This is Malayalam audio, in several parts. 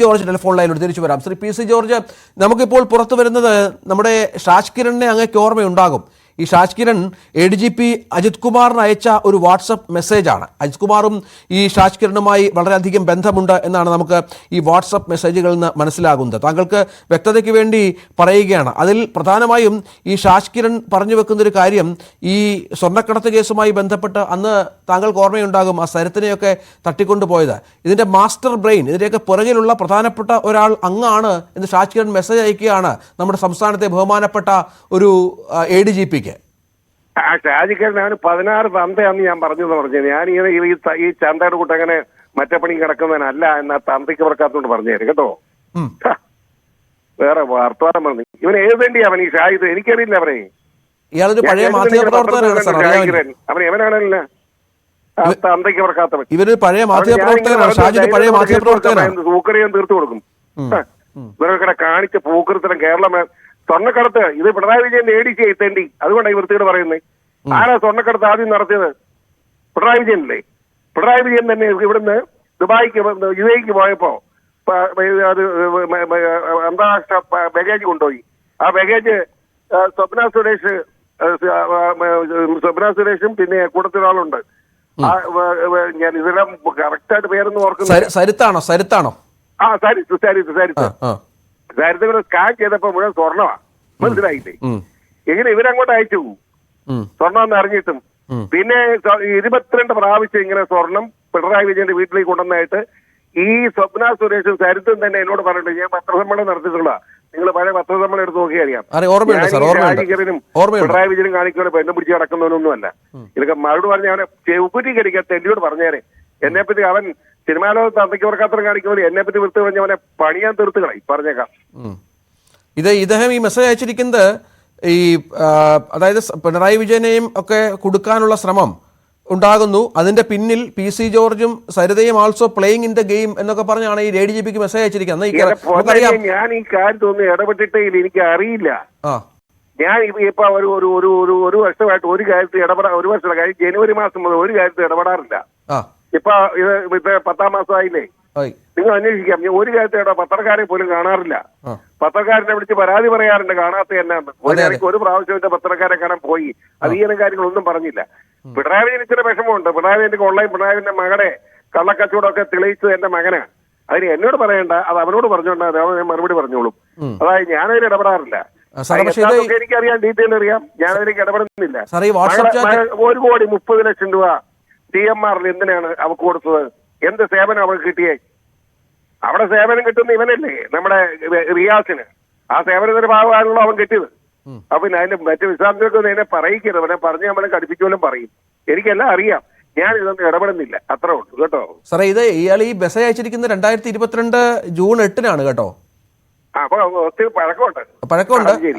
ജോർജ് ടെലിഫോൺ ലൈനിലൂടെ തിരിച്ചു വരാം. ശ്രീ പി സി ജോർജ്, നമുക്കിപ്പോൾ പുറത്തു വരുന്നത് നമ്മുടെ ഷാജ് കിരണിനെ അങ്ങേക്ക് ഓർമ്മയുണ്ടാകും. ഈ ഷാജ് കിരൺ ADGP അജിത് കുമാറിന് അയച്ച ഒരു വാട്സപ്പ് മെസ്സേജാണ്. അജിത് കുമാറും ഈ ഷാജ് കിരണുമായി വളരെയധികം ബന്ധമുണ്ട് എന്നാണ് നമുക്ക് ഈ വാട്സപ്പ് മെസ്സേജുകളിൽ നിന്ന് മനസ്സിലാകുന്നത്. താങ്കൾക്ക് വ്യക്തതയ്ക്ക് വേണ്ടി പറയുകയാണ്. അതിൽ പ്രധാനമായും ഈ ഷാജ് കിരൺ പറഞ്ഞു വെക്കുന്നൊരു കാര്യം, ഈ സ്വർണ്ണക്കടത്ത് കേസുമായി ബന്ധപ്പെട്ട് അന്ന് താങ്കൾക്ക് ഓർമ്മയുണ്ടാകും ആ സരിത്തിനെയൊക്കെ തട്ടിക്കൊണ്ടുപോയത്. ഇതിൻ്റെ മാസ്റ്റർ ബ്രെയിൻ, ഇതിൻ്റെയൊക്കെ പുറകിലുള്ള പ്രധാനപ്പെട്ട ഒരാൾ അങ്ങാണ് എന്ന് ഷാജ് കിരൺ മെസ്സേജ് അയക്കുകയാണ് നമ്മുടെ സംസ്ഥാനത്തെ ബഹുമാനപ്പെട്ട ഒരു ADGP. ഷാജിക്കാരനാണ് 16 തന്തയാന്ന് ഞാൻ പറഞ്ഞത്. ഞാൻ ഈ ചന്തയുടെ കൂട്ട് അങ്ങനെ മറ്റേ പണി കിടക്കുന്നതിനല്ല എന്നാ തന്തയ്ക്ക് പറക്കാത്തോണ്ട് പറഞ്ഞേരും കേട്ടോ. വേറെ വർത്തമാനം പറഞ്ഞു. ഇവൻ ഏതെണ്ടിയാ അവൻ ഈ ഷാഹിദ്? എനിക്കറിയില്ല അവനെ. അവൻ എവനാണല്ല തന്തയ്ക്ക് പറക്കാത്തവൻ. പൂക്കറിയാൻ തീർത്തു കൊടുക്കും. ഇവരൊക്കെ കാണിച്ച പൂക്കൃത്തരം കേരളം സ്വർണ്ണക്കടത്ത് ഇത് പിണറായി വിജയൻ ADC എത്തേണ്ടി. അതുകൊണ്ടാണ് ഈ വൃത്തിയോട് പറയുന്നത്. ആരാ സ്വർണ്ണക്കടത്ത് ആദ്യം നടത്തിയത്? പിണറായി വിജയനല്ലേ? പിണറായി വിജയൻ തന്നെ ഇവിടുന്ന് ദുബായിക്ക് UAE പോയപ്പോ അത് അന്താരാഷ്ട്ര ബാഗേജ് കൊണ്ടുപോയി. ആ ബാഗേജ് സ്വപ്ന സുരേഷും പിന്നെ കൂട്ടത്തിലൊരാളുണ്ട്. ഞാൻ ഇതെല്ലാം കറക്റ്റായിട്ട് പേരൊന്നും ഓർക്കുന്നു. സരിത്താണോ? ആ സരിത്ത് സരിത്തുകൾ സ്കാൻ ചെയ്തപ്പോ മുഴുവൻ സ്വർണ്ണമാ. മനസ്സിലായില്ലേ? എങ്ങനെ ഇവരങ്ങോട്ട് അയച്ചു സ്വർണ്ണം എന്ന് അറിഞ്ഞിട്ടും. പിന്നെ 22 പ്രാവശ്യം ഇങ്ങനെ സ്വർണം പിണറായി വിജയന്റെ വീട്ടിലേക്ക് കൊണ്ടുവന്നായിട്ട് ഈ സ്വപ്ന സുരേഷും സരിത്തും തന്നെ എന്നോട് പറഞ്ഞിട്ട് ഞാൻ പത്രസമ്മേളനം നടത്തിയിട്ടുള്ള നിങ്ങൾ പഴയ പത്രസമ്മേളനം എടുത്ത് നോക്കിയാൽ അറിയാം. രാജികരനും പിണറായി വിജയനും കാണിക്കുന്ന പെണ്ണും പിടിച്ച് കിടക്കുന്നവനൊന്നുമല്ല. ഇതൊക്കെ മറുപടി പറഞ്ഞ അവനെ ചെവുകുറ്റിക്കരിക്കാത്ത എന്നോട് പറഞ്ഞേരെ. എന്നെപ്പറ്റി അവൻ സിനിമാ ലോകത്ത് അന്തയ്ക്ക് വർക്കാത്തരം കാണിക്കുമ്പോൾ എന്നെപ്പറ്റി വൃത്തി പറഞ്ഞ അവനെ പണിയാൻ തീർത്ത് കളി പറഞ്ഞേക്കാം. ഇദ്ദേഹം ഈ മെസ്സേജ് അയച്ചിരിക്കുന്നത് ഈ അതായത് പിണറായി വിജയനെയും ഒക്കെ കൊടുക്കാനുള്ള ശ്രമം ഉണ്ടാകുന്നു, അതിന്റെ പിന്നിൽ PC ജോർജും സരിതയും also playing in the game എന്നൊക്കെ പറഞ്ഞാണ് ഈ ADGPക്ക് മെസ്സേജ് അയച്ചിരിക്കുന്നത്. ഞാൻ ഈ കാര്യത്തൊന്നും ഇടപെട്ടിട്ടേ ഇല്ല, എനിക്ക് അറിയില്ല. ഞാൻ ഇപ്പൊ ഒരു വർഷമായിട്ട് ഒരു കാര്യത്തിൽ ഒരു വർഷം കാര്യം ജനുവരി മാസം മുതൽ ഒരു കാര്യത്തിൽ ഇടപെടാറില്ല. ഇപ്പൊ 10ാം മാസമായില്ലേ? നിങ്ങൾ അന്വേഷിക്കാം. ഒരു കാര്യത്തെ പത്രക്കാരെ പോലും കാണാറില്ല. പത്രക്കാരനെ വിളിച്ച് പരാതി പറയാറുണ്ട് കാണാത്ത എന്നാന്ന്. ഒരു പ്രാവശ്യം എന്റെ പത്രക്കാരെ കാണാൻ പോയി. അധികം കാര്യങ്ങളൊന്നും പറഞ്ഞില്ല. പിണറായി വിജയൻ ഇച്ചിരി വിഷമമുണ്ട്. പിണറായി വിജയന്റെ കൊള്ളയും പിണറായിന്റെ മകനെ കള്ളക്കച്ചവടമൊക്കെ തെളിയിച്ചത് എന്റെ മകനാ. അതിന് എന്നോട് പറയണ്ട, അത് അവനോട് പറഞ്ഞോണ്ടാ ഞാൻ മറുപടി പറഞ്ഞോളും. അതായത് ഞാനതിൽ ഇടപെടാറില്ല. എനിക്കറിയാം, ഡീറ്റെയിൽ അറിയാം. ഞാനതിലേക്ക് ഇടപെടുന്നില്ല. 1,30,00,000 രൂപ TMRൽ എന്തിനാണ് അവക്ക് കൊടുത്തത്? എന്ത് സേവനം അവൾക്ക് കിട്ടിയേ? അവിടെ സേവനം കിട്ടുന്ന ഇവനല്ലേ, നമ്മുടെ റിയാസിന്. ആ സേവനത്തിന്റെ ഭാഗമാണല്ലോ അവൻ കിട്ടിയത്. അപ്പൊ പിന്നെ അതിന്റെ മറ്റു വിശദാംശങ്ങൾക്ക് എന്നെ പറയിക്കരുത്. അവനെ പറഞ്ഞ് അവനെ കടുപ്പിച്ചോലും പറയും. എനിക്കെല്ലാം അറിയാം. ഞാൻ ഇതൊന്നും ഇടപെടുന്നില്ല. അത്ര ഉള്ളൂ കേട്ടോ. സാറേ, ഇത് ഇയാൾ ഈ മെസ്സേജ് അയച്ചിരിക്കുന്നത് 2022 ജൂൺ 8-നാണ് കേട്ടോ. അപ്പൊ ഒത്തിരി പഴക്കമുണ്ട്.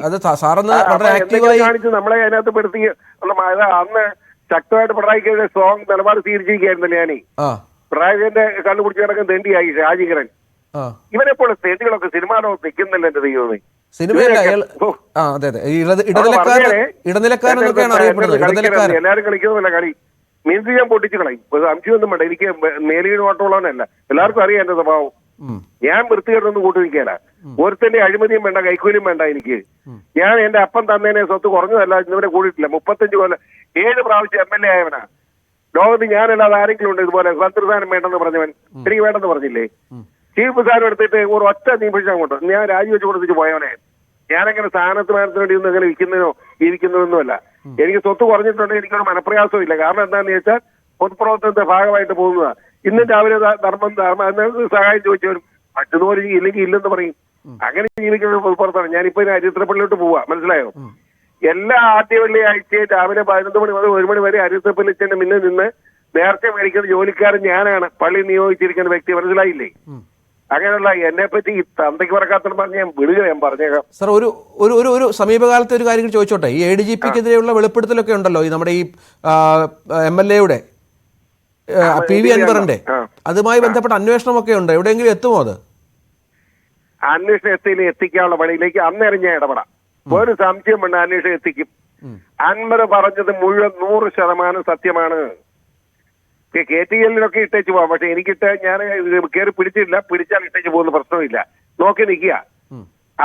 അത് സാറന്ന് വളരെ ആക്റ്റീവായി കാണിച്ച് നമ്മളെ അതിനകത്ത് പെടുത്തി. അന്ന് ശക്തമായിട്ട് പിണറായിക്കെതിരെ സ്ട്രോങ് നിലപാട് സ്വീകരിച്ചിരിക്കുകയായിരുന്നല്ലേ ഞാനീ. പിണറായി വിജയന്റെ കണ്ടുപിടിച്ച് കിടക്കുന്ന തെണ്ടിയായി ഷാജികരൻ. ഇവനെപ്പോലെ തെണ്ടികളൊക്കെ സിനിമാ ലോകത്ത് നിൽക്കുന്നില്ല എന്റെ ദൈവമേ. എല്ലാരും കളിക്കുന്നതല്ല കളി. മീൻസ് ഞാൻ പൊട്ടിച്ചു കളയും. സംശയമൊന്നും വേണ്ട. എനിക്ക് മേലിന് ഓട്ടമുള്ളവനല്ല. എല്ലാവർക്കും അറിയാം എന്റെ സ്വഭാവം. ഞാൻ വൃത്തികേടൊന്നും കൂട്ടി നിൽക്കാല. ഒരുത്തന്റെ അഴിമതിയും വേണ്ട, കൈക്കൂലിയും വേണ്ട എനിക്ക്. ഞാൻ എന്റെ അപ്പം തന്നേനെ സ്വത്ത് കുറഞ്ഞതല്ല ഇന്നിവരെ കൂടിയിട്ടില്ല. 35 കൊല്ലം 7 പ്രാവശ്യം MLA ആയവനാ. ലോകത്ത് ഞാനല്ലാതെ ആരെങ്കിലും ഉണ്ട് ഇതുപോലെ മന്ത്രിസ്ഥാനം വേണ്ടെന്ന് പറഞ്ഞവൻ? എനിക്ക് വേണ്ടെന്ന് പറഞ്ഞില്ലേ? ചീഫ് സ്ഥാനം എടുത്തിട്ട് ഒരു ഒറ്റ നിമിഷം അങ്ങോട്ട് ഞാൻ രാജിവെച്ച് കൊടുത്തിട്ട് പോയവനെ. ഞാനങ്ങനെ സ്ഥാനത്ത് വേണ്ടി ഒന്നും അങ്ങനെ ഇരിക്കുന്നതൊന്നുമല്ല. എനിക്ക് സ്വത്ത് കുറഞ്ഞിട്ടുണ്ടെങ്കിൽ എനിക്കൊരു മനപ്രയാസവും ഇല്ല. കാരണം എന്താണെന്ന് വെച്ചാൽ പൊതുപ്രവർത്തനത്തിന്റെ ഭാഗമായിട്ട് പോകുന്നതാ. ഇന്നും രാവിലെ ധർമ്മം സഹായം ചോദിച്ചവരും മറ്റൊന്നും ഇല്ലെങ്കിൽ ഇല്ലെന്ന് പറയും. അങ്ങനെ ജീവിക്കുന്ന പൊതുപ്രവർത്തനം. ഞാനിപ്പോ അരിത്രപ്പള്ളിലോട്ട് പോവാ. മനസ്സിലായോ? എല്ലാ ആദ്യ വെള്ളിയാഴ്ചയും രാവിലെ 11 മണി മുതൽ 1 മണി വരെ അരിത്രപ്പള്ളിച്ചന്റെ മുന്നിൽ നിന്ന് നേരത്തെ മേടിക്കുന്ന ജോലിക്കാരൻ ഞാനാണ്. പള്ളി നിയോഗിച്ചിരിക്കുന്ന വ്യക്തി. മനസ്സിലായില്ലേ? അങ്ങനെയുള്ള എന്നെ പറ്റി ഈ തന്തയ്ക്ക് പറക്കാത്ത പറഞ്ഞ് ഞാൻ വിടുക. ഞാൻ പറഞ്ഞേക്കാം സാർ. ഒരു സമീപകാലത്തെ ഒരു കാര്യം ചോദിച്ചോട്ടെ. ഈ ADGPക്കെതിരെയുള്ള വെളിപ്പെടുത്തലൊക്കെ ഉണ്ടല്ലോ, ഈ നമ്മുടെ ഈ MLA-യുടെ PV അൻവറിന്റെ, അതുമായി ബന്ധപ്പെട്ട അന്വേഷണമൊക്കെ ഉണ്ട്. എവിടെയെങ്കിലും എത്തുമോ അത്? അന്വേഷണം എത്തിക്കാനുള്ള വഴിയിലേക്ക് അന്നേരം ഞാൻ ഇടപെടാം. ഒരു സംശയം വേണ്ട, അന്വേഷണം എത്തിക്കും. അൻവർ പറഞ്ഞത് മുഴുവൻ 100% സത്യമാണ്. KTL-ലൊക്കെ ഇട്ടേച്ച് പോവാം. പക്ഷെ എനിക്കിട്ട് ഞാൻ കയറി പിടിച്ചിട്ടില്ല. പിടിച്ചാൽ ഇട്ടേച്ച് പോകുന്ന പ്രശ്നമില്ല. നോക്കി നിൽക്കുക.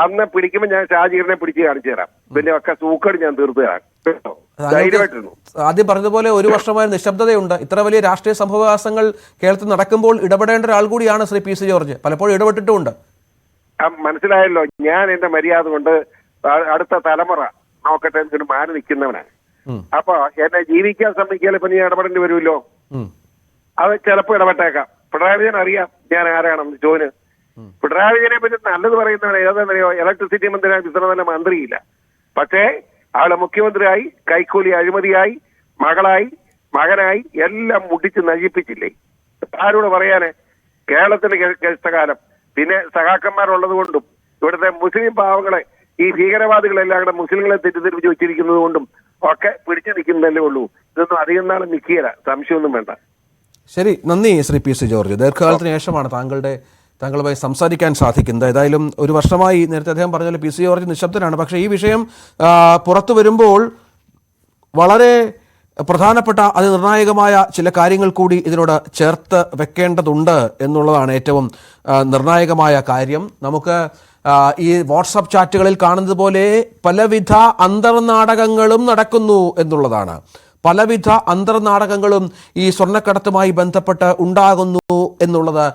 അന്ന് പിടിക്കുമ്പോൾ ഞാൻ ഷാജീറിനെ പിടിച്ച് കാണിച്ചു തരാം. പിന്നെ ഒക്കെ സൂക്കട് ഞാൻ തീർത്ത് തരാം. ധൈര്യമായിട്ടിരുന്നു. ആദ്യം പറഞ്ഞതുപോലെ ഒരു വർഷമായ നിശബ്ദതയുണ്ട്. ഇത്ര വലിയ രാഷ്ട്രീയ സംഭവവികാസങ്ങൾ കേരളത്തിൽ നടക്കുമ്പോൾ ഇടപെടേണ്ട ഒരാൾ കൂടിയാണ് ശ്രീ PC ജോർജ്. പലപ്പോഴും ഇടപെട്ടിട്ടുമുണ്ട്. മനസ്സിലായല്ലോ. ഞാൻ എന്റെ മര്യാദ കൊണ്ട് അടുത്ത തലമുറ നോക്കട്ടെ എന്നിട്ട് മാറി നിൽക്കുന്നവനാണ്. അപ്പൊ എന്നെ ജീവിക്കാൻ സമ്മതിക്കാൽ ഇപ്പൊ നീ ഇടപെടേണ്ടി വരുമല്ലോ. അത് ചിലപ്പോ ഇടപെട്ടേക്കാം. പിണറായി വിജയൻ അറിയാം ഞാൻ ആരാണെന്ന്. ചോന് പിണറായി വിജയനെ പറ്റി നല്ലത് പറയുന്നതാണ്. ഏതാണെന്നറിയോ? ഇലക്ട്രിസിറ്റി മന്ത്രിയായി ഇത്ര നല്ല മന്ത്രിയില്ല. പക്ഷേ ആളെ മുഖ്യമന്ത്രിയായി, കൈക്കൂലി അഴിമതിയായി, മകളായി, മകനായി എല്ലാം മുടിച്ച് നശിപ്പിച്ചില്ലേ? ആരോട് പറയാന്? കേരളത്തിന്റെ കഷ്ടകാലം. പിന്നെ സഖാക്കന്മാരുള്ളത് കൊണ്ടും ഇവിടുത്തെ മുസ്ലിം പാവങ്ങളെ, ഈ ഭീകരവാദികളെല്ലാം കൂടെ മുസ്ലിങ്ങളെ തെറ്റിദ്ധരിപ്പിച്ച് വെച്ചിരിക്കുന്നത് കൊണ്ടും ഒക്കെ പിടിച്ചു നിൽക്കുന്നതല്ലേ ഉള്ളൂ. ഇതൊന്നും അധികം നാളെ നിൽക്കില്ല. സംശയമൊന്നും വേണ്ട. ശരി, നന്ദി ശ്രീ PC ജോർജ്. ദീർഘകാലത്തിന് ശേഷമാണ് താങ്കളുമായി സംസാരിക്കാൻ സാധിക്കുന്നത്. ഏതായാലും ഒരു വർഷമായി, നേരത്തെ അദ്ദേഹം പറഞ്ഞ PC ജോർജ് നിശബ്ദനാണ്. പക്ഷേ ഈ വിഷയം പുറത്തു വരുമ്പോൾ വളരെ പ്രധാനപ്പെട്ട അതിനിർണായകമായ ചില കാര്യങ്ങൾ കൂടി ഇതിനോട് ചേർത്ത് വെക്കേണ്ടതുണ്ട് എന്നുള്ളതാണ് ഏറ്റവും നിർണായകമായ കാര്യം. നമുക്ക് ഈ വാട്സാപ്പ് ചാറ്റുകളിൽ കാണുന്നത് പോലെ പലവിധ അന്തർനാടകങ്ങളും നടക്കുന്നു എന്നുള്ളതാണ്. പലവിധ അന്തർനാടകങ്ങളും ഈ സ്വർണ്ണക്കടത്തുമായി ബന്ധപ്പെട്ട് ഉണ്ടാകുന്നു എന്നുള്ളത്